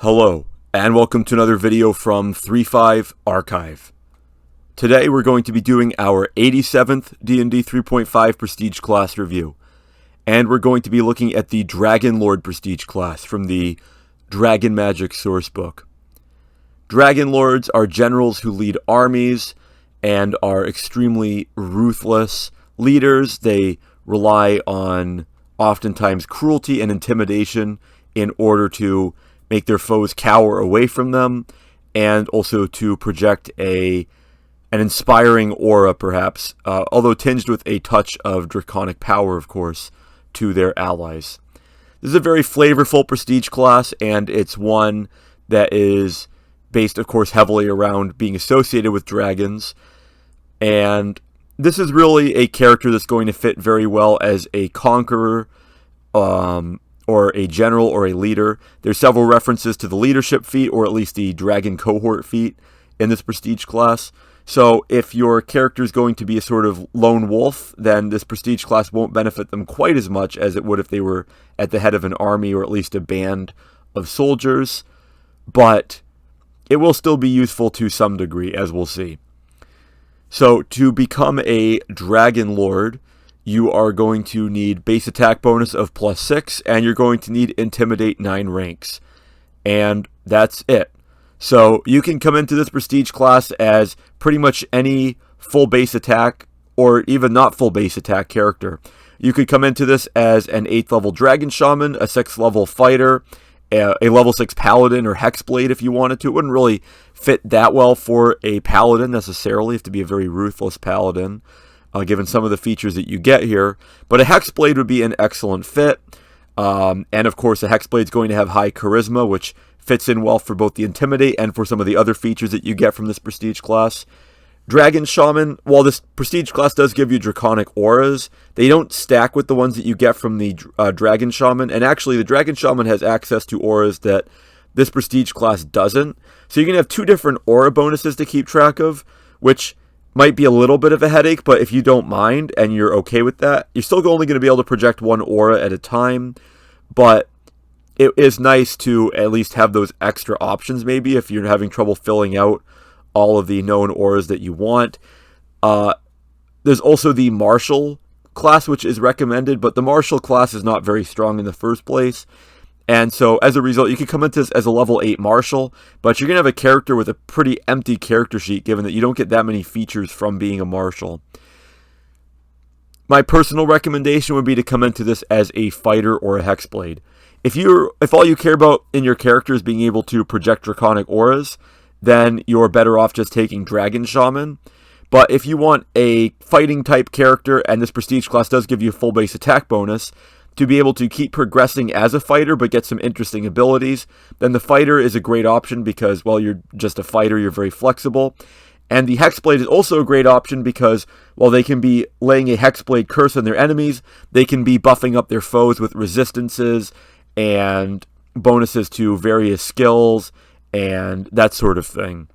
Hello, and welcome to another video from 3.5 Archive. Today we're going to be doing our 87th D&D 3.5 Prestige class review, and we're going to be looking at the Dragon Lord Prestige class from the Dragon Magic Sourcebook. Dragon Lords are generals who lead armies and are extremely ruthless leaders. They rely on oftentimes cruelty and intimidation in order to make their foes cower away from them, and also to project an inspiring aura, perhaps, although tinged with a touch of draconic power, of course, to their allies. This is a very flavorful prestige class, and it's one that is based, of course, heavily around being associated with dragons, and this is really a character that's going to fit very well as a conqueror, or a general, or a leader. There's several references to the leadership feat, or at least the dragon cohort feat, in this prestige class. So if your character is going to be a sort of lone wolf, then this prestige class won't benefit them quite as much as it would if they were at the head of an army, or at least a band of soldiers. But it will still be useful to some degree, as we'll see. So to become a Dragon Lord, you are going to need base attack bonus of +6, and you're going to need Intimidate 9 ranks. And that's it. So you can come into this prestige class as pretty much any full base attack, or even not full base attack character. You could come into this as an 8th level Dragon Shaman, a 6th level Fighter, a level 6 Paladin, or Hexblade if you wanted to. It wouldn't really fit that well for a Paladin necessarily. You have to be a very ruthless Paladin, given some of the features that you get here. But a Hexblade would be an excellent fit. And of course, a Hexblade is going to have high charisma, which fits in well for both the Intimidate and for some of the other features that you get from this prestige class. Dragon Shaman, while this prestige class does give you Draconic Auras, they don't stack with the ones that you get from the Dragon Shaman. And actually, the Dragon Shaman has access to auras that this prestige class doesn't. So you're going to have two different aura bonuses to keep track of, which might be a little bit of a headache, but if you don't mind and you're okay with that, you're still only going to be able to project one aura at a time. But it is nice to at least have those extra options, maybe, if you're having trouble filling out all of the known auras that you want. There's also the Martial class, which is recommended, but the Martial class is not very strong in the first place. And so, as a result, you can come into this as a level 8 Martial, but you're going to have a character with a pretty empty character sheet, given that you don't get that many features from being a Martial. My personal recommendation would be to come into this as a Fighter or a Hexblade. If all you care about in your character is being able to project Draconic Auras, then you're better off just taking Dragon Shaman. But if you want a fighting type character, and this prestige class does give you a full base attack bonus, to be able to keep progressing as a fighter but get some interesting abilities, then the Fighter is a great option because, well, you're just a fighter, you're very flexible. And the Hexblade is also a great option because, while they can be laying a Hexblade curse on their enemies, they can be buffing up their foes with resistances and bonuses to various skills and that sort of thing.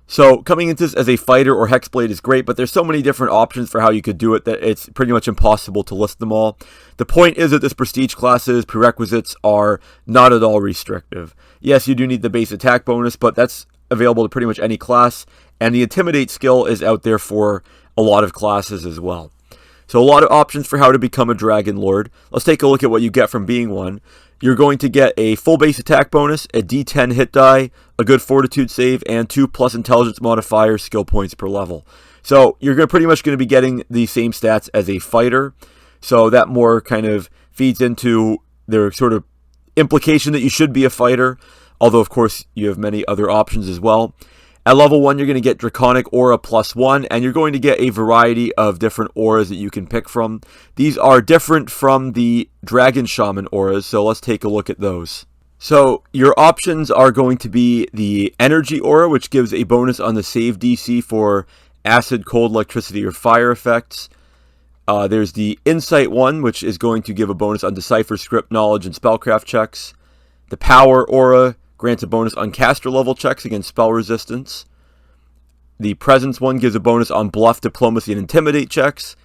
So coming into this as a Fighter or Hexblade is great, but there's so many different options for how you could do it that it's pretty much impossible to list them all. The point is that this prestige class's prerequisites are not at all restrictive. Yes, you do need the base attack bonus, but that's available to pretty much any class, and the Intimidate skill is out there for a lot of classes as well. So a lot of options for how to become a Dragon Lord. Let's take a look at what you get from being one. You're going to get a full base attack bonus, a D10 hit die, a good fortitude save, and 2+ intelligence modifier skill points per level. So you're pretty much going to be getting the same stats as a Fighter. So that more kind of feeds into their sort of implication that you should be a Fighter, although of course you have many other options as well. At level 1, you're going to get Draconic Aura +1, and you're going to get a variety of different auras that you can pick from. These are different from the Dragon Shaman auras, so let's take a look at those. So your options are going to be the Energy Aura, which gives a bonus on the save DC for acid, cold, electricity, or fire effects. There's the Insight one, which is going to give a bonus on Decipher, Script, Knowledge, and Spellcraft checks. The Power Aura grants a bonus on caster level checks against spell resistance. The Presence one gives a bonus on Bluff, Diplomacy, and Intimidate checks.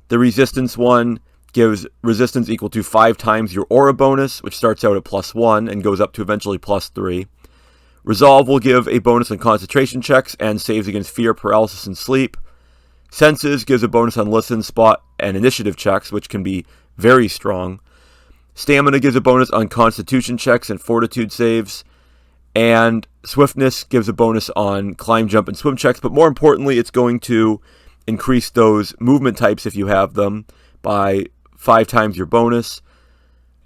The Resistance one gives resistance equal to 5 times your aura bonus, which starts out at +1 and goes up to eventually +3. Resolve will give a bonus on concentration checks and saves against fear, paralysis, and sleep. Senses gives a bonus on listen, spot, and initiative checks, which can be very strong. Stamina gives a bonus on constitution checks and fortitude saves. And swiftness gives a bonus on climb, jump, and swim checks. But more importantly, it's going to increase those movement types, if you have them, by 5 times your bonus.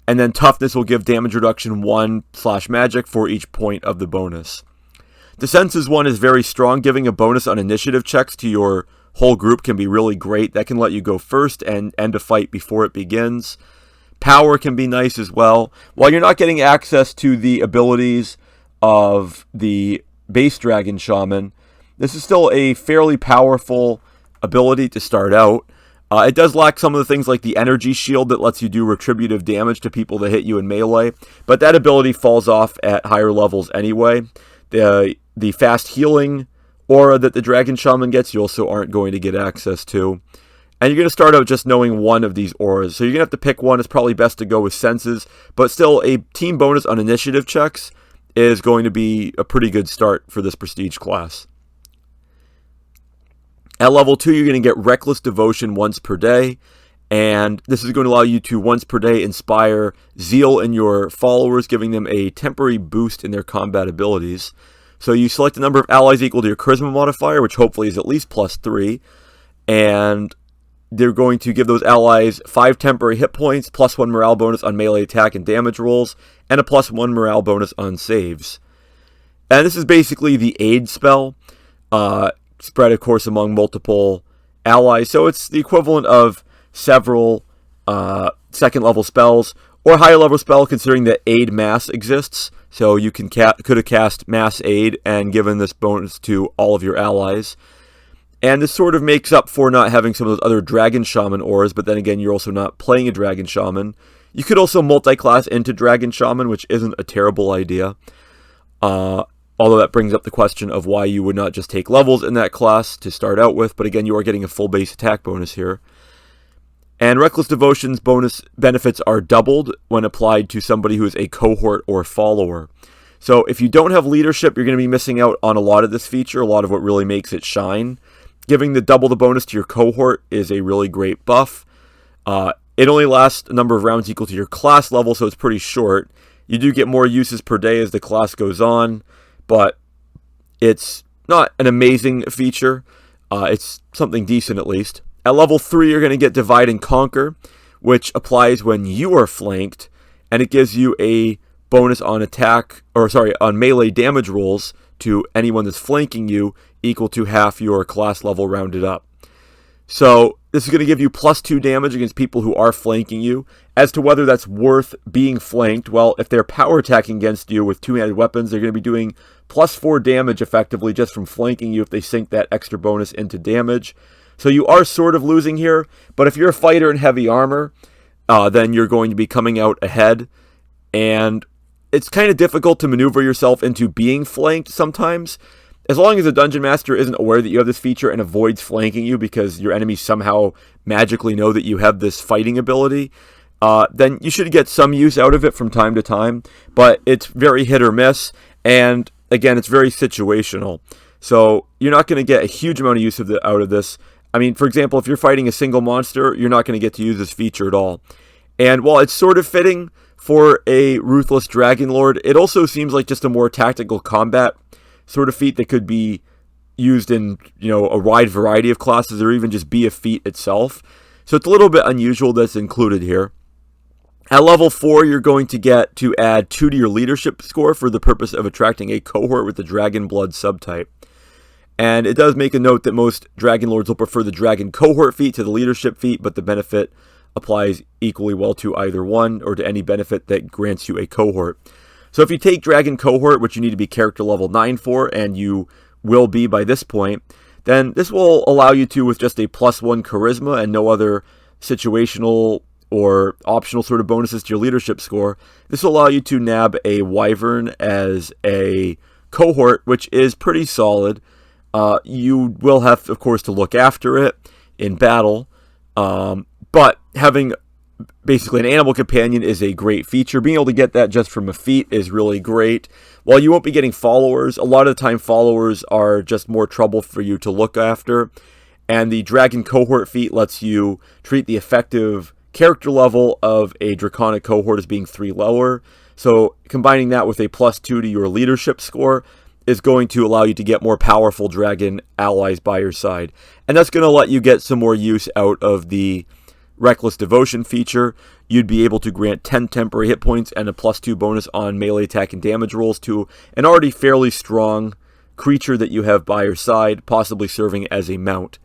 And then toughness will give damage reduction 1/magic for each point of the bonus. The senses one is very strong. Giving a bonus on initiative checks to your whole group can be really great. That can let you go first and end a fight before it begins. Power can be nice as well. While you're not getting access to the abilities of the base Dragon Shaman, this is still a fairly powerful ability to start out. It does lack some of the things like the energy shield that lets you do retributive damage to people that hit you in melee, but that ability falls off at higher levels anyway. The fast healing aura that the Dragon Shaman gets, you also aren't going to get access to. And you're going to start out just knowing one of these auras, so you're going to have to pick one. It's probably best to go with senses, but still a team bonus on initiative checks is going to be a pretty good start for this prestige class. At level 2, you're going to get Reckless Devotion once per day, and this is going to allow you to once per day inspire zeal in your followers, giving them a temporary boost in their combat abilities. So you select a number of allies equal to your charisma modifier, which hopefully is at least +3, and they're going to give those allies 5 temporary hit points, +1 morale bonus on melee attack and damage rolls, and a +1 morale bonus on saves. And this is basically the aid spell, spread, of course, among multiple allies. So it's the equivalent of several second-level spells, or higher-level spell, considering that aid mass exists. So you could have cast mass aid and given this bonus to all of your allies. And this sort of makes up for not having some of those other Dragon Shaman auras, but then again, you're also not playing a Dragon Shaman. You could also multi-class into Dragon Shaman, which isn't a terrible idea. Although that brings up the question of why you would not just take levels in that class to start out with, but again, you are getting a full base attack bonus here. And Reckless Devotion's bonus benefits are doubled when applied to somebody who is a cohort or follower. So if you don't have leadership, you're going to be missing out on a lot of this feature, a lot of what really makes it shine. Giving double the bonus to your cohort is a really great buff. It only lasts a number of rounds equal to your class level, so it's pretty short. You do get more uses per day as the class goes on, but it's not an amazing feature. It's something decent at least. At level 3, you're going to get Divide and Conquer, which applies when you are flanked, and it gives you a bonus on on melee damage rolls to anyone that's flanking you, equal to half your class level rounded up. So this is going to give you +2 damage against people who are flanking you. As to whether that's worth being flanked, well, if they're power attacking against you with two-handed weapons, they're going to be doing +4 damage effectively just from flanking you if they sink that extra bonus into damage. So you are sort of losing here, but if you're a fighter in heavy armor, then you're going to be coming out ahead. And it's kind of difficult to maneuver yourself into being flanked sometimes. As long as the Dungeon Master isn't aware that you have this feature and avoids flanking you because your enemies somehow magically know that you have this fighting ability, then you should get some use out of it from time to time. But it's very hit or miss, and again, it's very situational. So you're not going to get a huge amount of use out of this. I mean, for example, if you're fighting a single monster, you're not going to get to use this feature at all. And while it's sort of fitting for a Ruthless Dragon Lord, it also seems like just a more tactical combat sort of feat that could be used in, a wide variety of classes, or even just be a feat itself. So it's a little bit unusual that's included here. At level 4, you're going to get to add 2 to your leadership score for the purpose of attracting a cohort with the Dragon Blood subtype. And it does make a note that most Dragon Lords will prefer the Dragon Cohort feat to the leadership feat, but the benefit applies equally well to either one, or to any benefit that grants you a cohort. So if you take Dragon Cohort, which you need to be character level 9 for, and you will be by this point, then this will allow you to, with just a +1 charisma and no other situational or optional sort of bonuses to your leadership score, this will allow you to nab a Wyvern as a cohort, which is pretty solid. You will have, of course, to look after it in battle, but having basically an animal companion is a great feature. Being able to get that just from a feat is really great. While you won't be getting followers, a lot of the time followers are just more trouble for you to look after. And the Dragon Cohort feat lets you treat the effective character level of a Draconic Cohort as being 3 lower. So combining that with a +2 to your leadership score is going to allow you to get more powerful dragon allies by your side. And that's going to let you get some more use out of the Reckless Devotion feature. You'd be able to grant 10 temporary hit points and a +2 bonus on melee attack and damage rolls to an already fairly strong creature that you have by your side, possibly serving as a mount.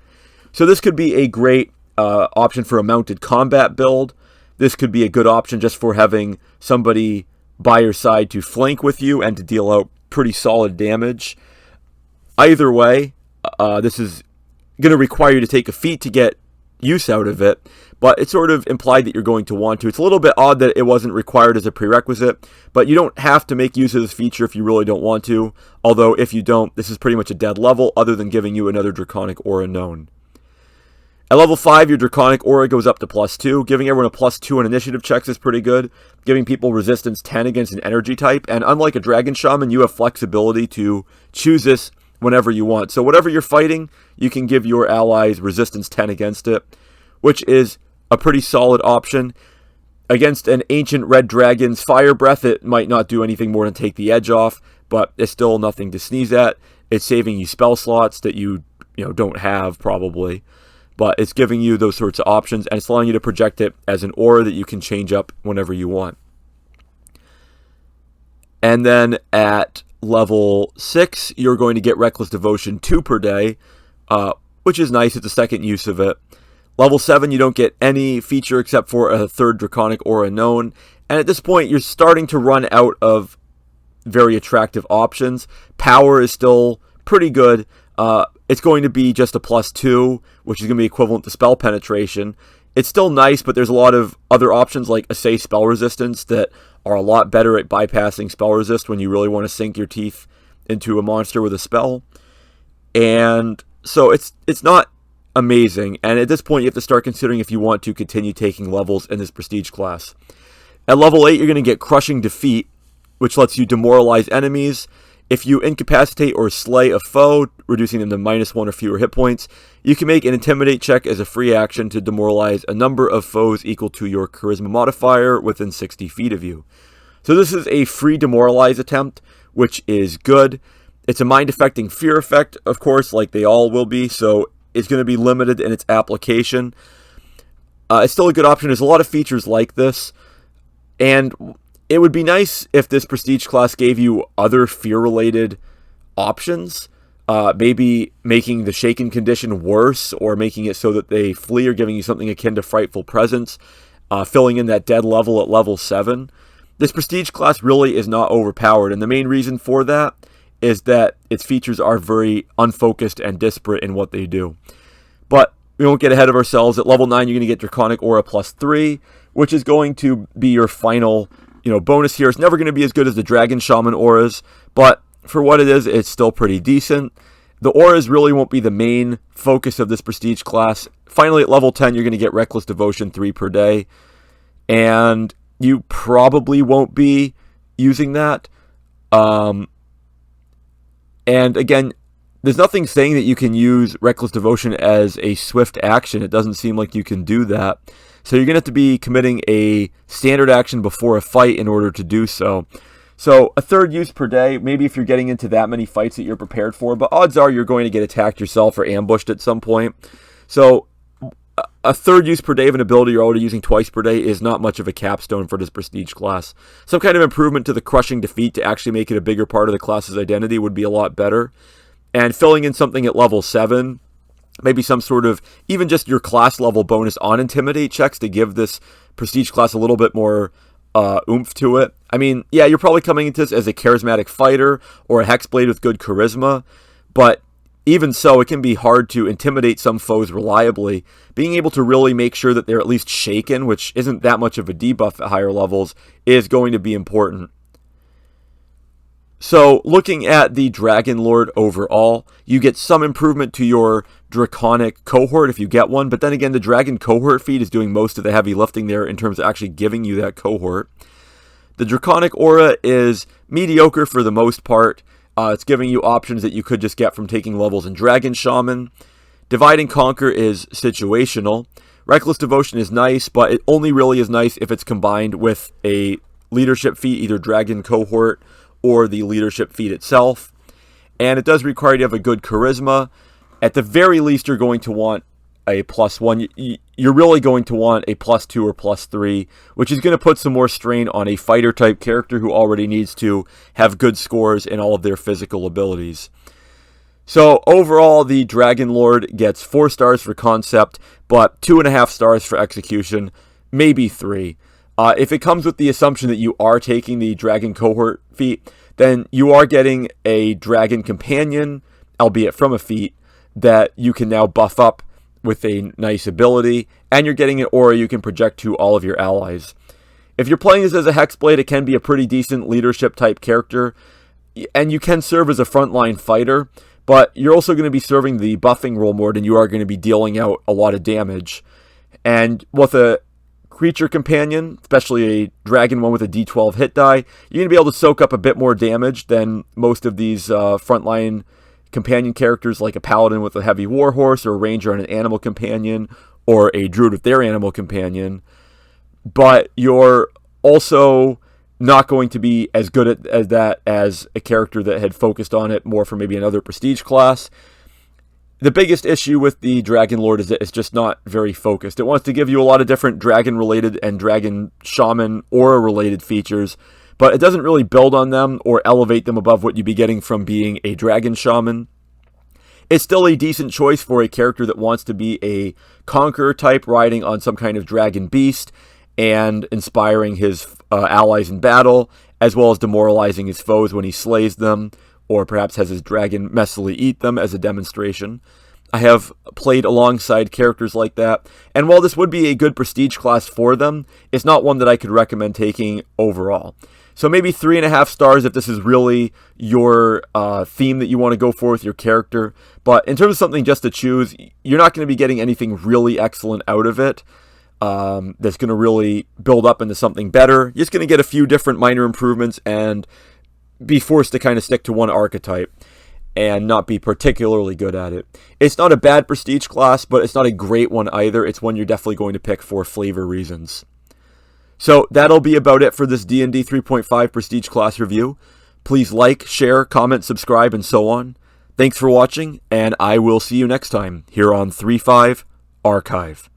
So this could be a great option for a mounted combat build. This could be a good option just for having somebody by your side to flank with you and to deal out pretty solid damage. Either way, this is going to require you to take a feat to get use out of it, but it's sort of implied that you're going to want to. It's a little bit odd that it wasn't required as a prerequisite, but you don't have to make use of this feature if you really don't want to, although if you don't, this is pretty much a dead level other than giving you another Draconic Aura known. At level 5, your Draconic Aura goes up to +2. Giving everyone a +2 on initiative checks is pretty good. Giving people resistance 10 against an energy type. And unlike a Dragon Shaman, you have flexibility to choose this whenever you want. So whatever you're fighting, you can give your allies resistance 10 against it, which is a pretty solid option. Against an Ancient Red Dragon's Fire Breath, it might not do anything more than take the edge off, but it's still nothing to sneeze at. It's saving you spell slots that you don't have probably. But it's giving you those sorts of options, and it's allowing you to project it as an aura that you can change up whenever you want. And then at level 6, you're going to get Reckless Devotion 2 per day, which is nice. It's the second use of it. Level 7, you don't get any feature except for a 3rd Draconic Aura known. And at this point, you're starting to run out of very attractive options. Power is still pretty good. It's going to be just a +2, which is going to be equivalent to spell penetration. It's still nice, but there's a lot of other options like Assay Spell Resistance that are a lot better at bypassing spell resist when you really want to sink your teeth into a monster with a spell. And so it's not amazing, and at this point you have to start considering if you want to continue taking levels in this prestige class. At level 8, you're going to get Crushing Defeat, which lets you demoralize enemies. If you incapacitate or slay a foe, reducing them to -1 or fewer hit points, you can make an Intimidate check as a free action to demoralize a number of foes equal to your Charisma modifier within 60 feet of you. So this is a free demoralize attempt, which is good. It's a mind-affecting fear effect, of course, like they all will be, so it's going to be limited in its application. It's still a good option. There's a lot of features like this, and it would be nice if this prestige class gave you other fear-related options, maybe making the shaken condition worse, or making it so that they flee, or giving you something akin to Frightful Presence, filling in that dead level at level 7. This prestige class really is not overpowered, and the main reason for that is that its features are very unfocused and disparate in what they do. But we won't get ahead of ourselves. At level 9, you're going to get Draconic Aura +3, which is going to be your final bonus here. It's never going to be as good as the Dragon Shaman auras, but for what it is, it's still pretty decent. The auras really won't be the main focus of this prestige class. Finally, at level 10, you're going to get Reckless Devotion 3 per day, and you probably won't be using that. And again, there's nothing saying that you can use Reckless Devotion as a swift action. It doesn't seem like you can do that. So you're going to have to be committing a standard action before a fight in order to do so. So a 3rd use per day, maybe if you're getting into that many fights that you're prepared for, but odds are you're going to get attacked yourself or ambushed at some point. So a 3rd use per day of an ability you're already using twice per day is not much of a capstone for this prestige class. Some kind of improvement to the Crushing Defeat to actually make it a bigger part of the class's identity would be a lot better. And filling in something at level 7, maybe some sort of, even just your class level bonus on Intimidate checks to give this prestige class a little bit more oomph to it. I mean, yeah, you're probably coming into this as a charismatic fighter or a Hexblade with good charisma, but even so, it can be hard to intimidate some foes reliably. Being able to really make sure that they're at least shaken, which isn't that much of a debuff at higher levels, is going to be important. So, looking at the Dragon Lord overall, you get some improvement to your Draconic Cohort if you get one, but then again, the Dragon Cohort feat is doing most of the heavy lifting there in terms of actually giving you that cohort. The Draconic Aura is mediocre for the most part. It's giving you options that you could just get from taking levels in Dragon Shaman. Divide and Conquer is situational. Reckless Devotion is nice, but it only really is nice if it's combined with a leadership feat, either Dragon Cohort or the leadership feat itself. And it does require you to have a good charisma. At the very least, you're going to want a +1. You're really going to want a +2 or +3, which is going to put some more strain on a fighter type character who already needs to have good scores in all of their physical abilities. So overall, the Dragon Lord gets 4 stars for concept, but 2.5 stars for execution, maybe 3. If it comes with the assumption that you are taking the Dragon Cohort feat, then you are getting a Dragon Companion, albeit from a feat, that you can now buff up with a nice ability, and you're getting an aura you can project to all of your allies. If you're playing this as a Hexblade, it can be a pretty decent leadership type character, and you can serve as a frontline fighter, but you're also going to be serving the buffing role more than you are going to be dealing out a lot of damage. And with a creature companion, especially a dragon one with a d12 hit die, you're going to be able to soak up a bit more damage than most of these frontline companion characters, like a paladin with a heavy warhorse, or a ranger and an animal companion, or a druid with their animal companion. But you're also not going to be as good at that as a character that had focused on it more for maybe another prestige class. The biggest issue with the Dragon Lord is that it's just not very focused. It wants to give you a lot of different dragon-related and dragon shaman aura-related features, but it doesn't really build on them or elevate them above what you'd be getting from being a dragon shaman. It's still a decent choice for a character that wants to be a conqueror type, riding on some kind of dragon beast and inspiring his allies in battle, as well as demoralizing his foes when he slays them, or perhaps has his dragon messily eat them as a demonstration. I have played alongside characters like that, and while this would be a good prestige class for them, it's not one that I could recommend taking overall. So maybe 3.5 stars if this is really your theme that you want to go for with your character. But in terms of something just to choose, you're not going to be getting anything really excellent out of it that's going to really build up into something better. You're just going to get a few different minor improvements and be forced to kind of stick to one archetype and not be particularly good at it. It's not a bad prestige class, but it's not a great one either. It's one you're definitely going to pick for flavor reasons. So that'll be about it for this D&D 3.5 Prestige Class review. Please like, share, comment, subscribe, and so on. Thanks for watching, and I will see you next time here on 3.5 Archive.